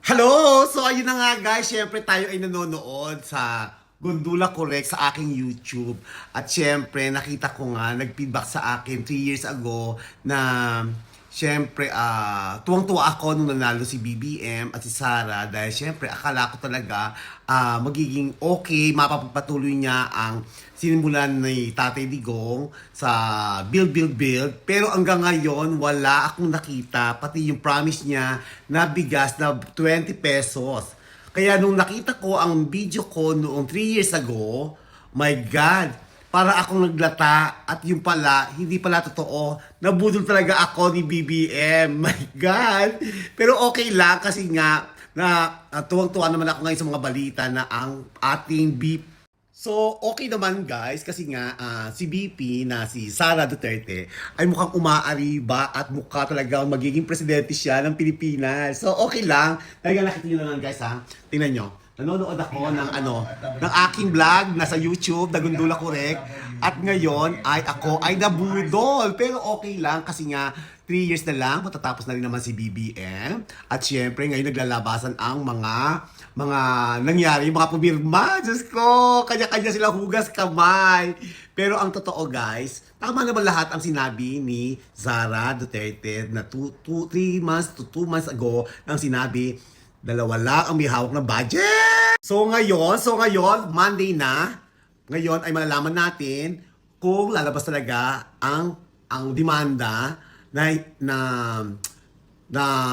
Hello! So ayun na nga guys, syempre tayo ay nanonood sa Gundula Correct sa aking YouTube. At syempre nakita ko nga, nag-feedback sa akin 3 years ago na syempre tuwang-tuwa ako nung nanalo si BBM at si Sara dahil syempre akala ko talaga magiging okay, mapapagpatuloy niya ang sinimulan ni Tatay Digong sa build. Pero hanggang ngayon, wala akong nakita. Pati yung promise niya na bigas na 20 pesos. Kaya nung nakita ko ang video ko noong 3 years ago, my God, para akong naglata at yung pala, hindi pala totoo. Nabudol talaga ako ni BBM. My God! Pero okay lang kasi nga, na tuwang-tuwa naman ako ngayon sa mga balita na ang ating So, okay naman guys kasi nga si BP na si Sara Duterte ay mukhang umaariba at mukha talaga magiging presidente siya ng Pilipinas. So, okay lang. Talaga nakita nyo naman guys ha. Tingnan nyo. Nanonood ako ng aking vlog na sa YouTube, na Gundula Correct. At ngayon ay ako ay nabudol. Pero okay lang kasi nga 3 years na lang, matatapos na rin naman si BBM. At syempre, ngayon naglalabasan ang mga nangyari, mga pumirma. Diyos ko, kanya-kanya sila hugas kamay. Pero ang totoo guys, tama naman lahat ang sinabi ni Sara Duterte na 3 months to 2 months ago nang sinabi, dalawa lang ang may hawak ng budget. So ngayon, Monday na. Ngayon ay malalaman natin kung lalabas talaga ang demanda na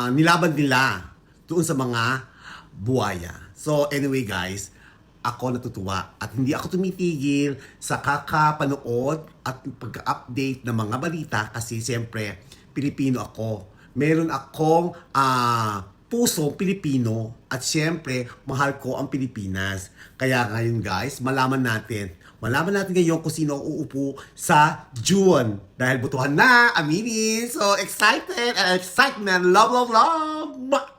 nilaban nila doon sa mga buwaya. So anyway guys, ako natutuwa at hindi ako tumitigil sa kakapanood at pag-update ng mga balita kasi siyempre Pilipino ako. Meron akong pusong Pilipino at siyempre mahal ko ang Pilipinas. Kaya ngayon guys, malaman natin ngayon kung sino ang uupo sa June. Dahil butuhan na, aminin. So excited and excitement. Love.